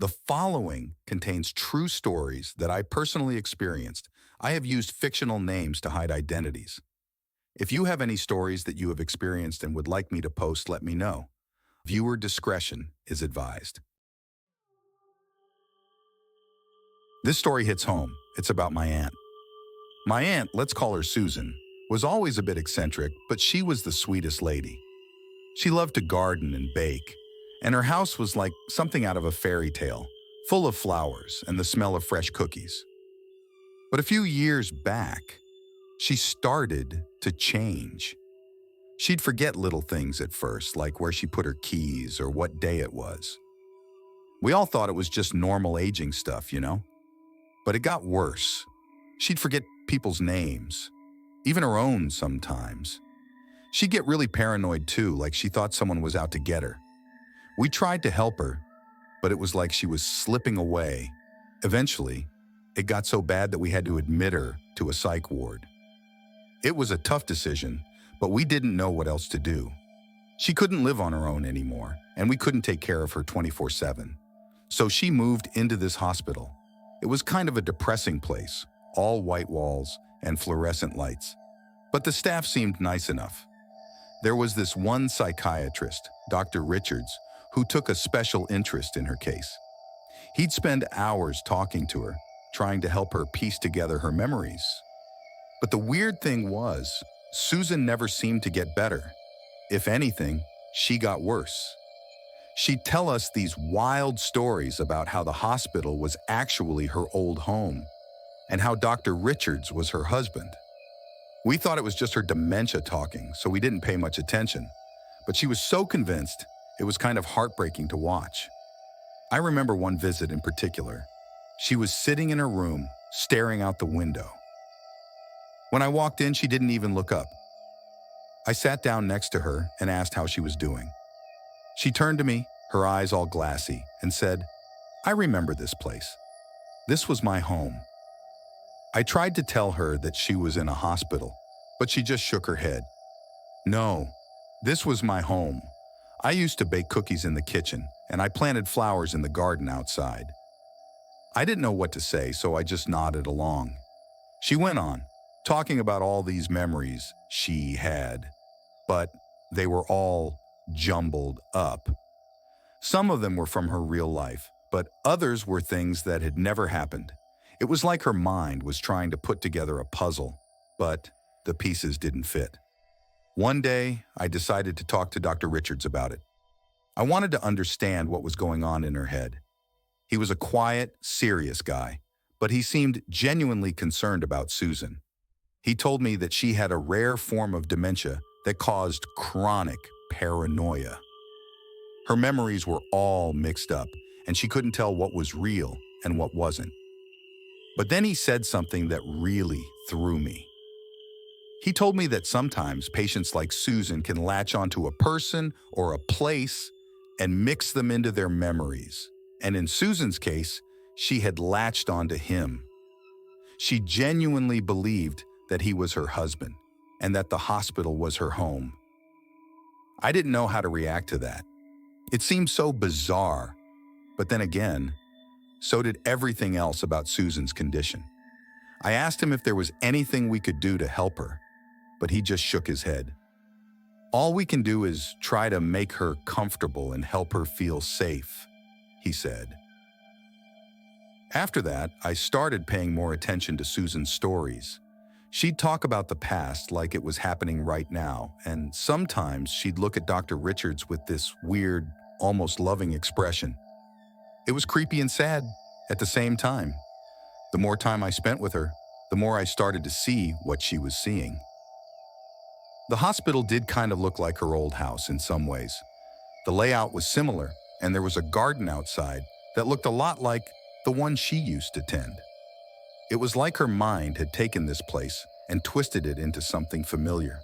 The following contains true stories that I personally experienced. I have used fictional names to hide identities. If you have any stories that you have experienced and would like me to post, let me know. Viewer discretion is advised. This story hits home. It's about my aunt. My aunt, let's call her Susan, was always a bit eccentric, but she was the sweetest lady. She loved to garden and bake, and her house was like something out of a fairy tale, full of flowers and the smell of fresh cookies. But a few years back, she started to change. She'd forget little things at first, like where she put her keys or what day it was. We all thought it was just normal aging stuff, you know? But it got worse. She'd forget people's names, even her own sometimes. She'd get really paranoid too, like she thought someone was out to get her. We tried to help her, but it was like she was slipping away. Eventually, it got so bad that we had to admit her to a psych ward. It was a tough decision, but we didn't know what else to do. She couldn't live on her own anymore, and we couldn't take care of her 24/7. So she moved into this hospital. It was kind of a depressing place, all white walls and fluorescent lights. But the staff seemed nice enough. There was this one psychiatrist, Dr. Richards, who took a special interest in her case. He'd spend hours talking to her, trying to help her piece together her memories. But the weird thing was, Susan never seemed to get better. If anything, she got worse. She'd tell us these wild stories about how the hospital was actually her old home, and how Dr. Richards was her husband. We thought it was just her dementia talking, so we didn't pay much attention. But she was so convinced, it was kind of heartbreaking to watch. I remember one visit in particular. She was sitting in her room, staring out the window. When I walked in, she didn't even look up. I sat down next to her and asked how she was doing. She turned to me, her eyes all glassy, and said, "I remember this place. This was my home." I tried to tell her that she was in a hospital, but she just shook her head. "No, this was my home. I used to bake cookies in the kitchen, and I planted flowers in the garden outside." I didn't know what to say, so I just nodded along. She went on, talking about all these memories she had, but they were all jumbled up. Some of them were from her real life, but others were things that had never happened. It was like her mind was trying to put together a puzzle, but the pieces didn't fit. One day, I decided to talk to Dr. Richards about it. I wanted to understand what was going on in her head. He was a quiet, serious guy, but he seemed genuinely concerned about Susan. He told me that she had a rare form of dementia that caused chronic paranoia. Her memories were all mixed up, and she couldn't tell what was real and what wasn't. But then he said something that really threw me. He told me that sometimes patients like Susan can latch onto a person or a place and mix them into their memories. And in Susan's case, she had latched onto him. She genuinely believed that he was her husband and that the hospital was her home. I didn't know how to react to that. It seemed so bizarre, but then again, so did everything else about Susan's condition. I asked him if there was anything we could do to help her, but he just shook his head. "All we can do is try to make her comfortable and help her feel safe," he said. After that, I started paying more attention to Susan's stories. She'd talk about the past like it was happening right now, and sometimes she'd look at Dr. Richards with this weird, almost loving expression. It was creepy and sad at the same time. The more time I spent with her, the more I started to see what she was seeing. The hospital did kind of look like her old house in some ways. The layout was similar, and there was a garden outside that looked a lot like the one she used to tend. It was like her mind had taken this place and twisted it into something familiar.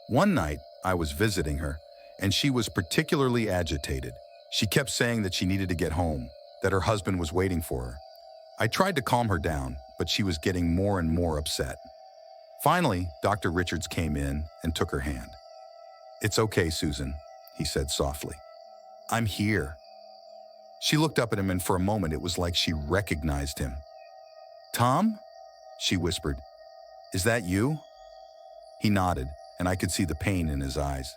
One night, I was visiting her, and she was particularly agitated. She kept saying that she needed to get home, that her husband was waiting for her. I tried to calm her down, but she was getting more and more upset. Finally, Dr. Richards came in and took her hand. "It's okay, Susan," he said softly. "I'm here." She looked up at him, and for a moment it was like she recognized him. "Tom?" she whispered. "Is that you?" He nodded, and I could see the pain in his eyes.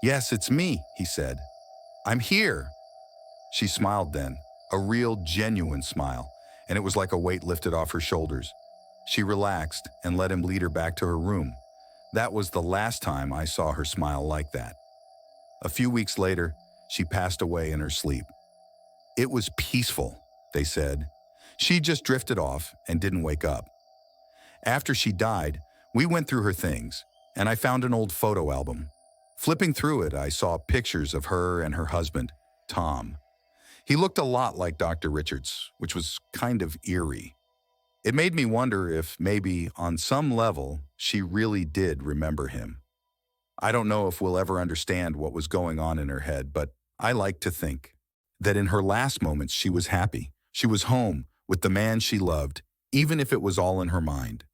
"Yes, it's me," he said. "I'm here." She smiled then, a real, genuine smile, and it was like a weight lifted off her shoulders. She relaxed and let him lead her back to her room. That was the last time I saw her smile like that. A few weeks later, she passed away in her sleep. It was peaceful, they said. She just drifted off and didn't wake up. After she died, we went through her things, and I found an old photo album. Flipping through it, I saw pictures of her and her husband, Tom. He looked a lot like Dr. Richards, which was kind of eerie. It made me wonder if maybe, on some level, she really did remember him. I don't know if we'll ever understand what was going on in her head, but I like to think that in her last moments she was happy. She was home with the man she loved, even if it was all in her mind.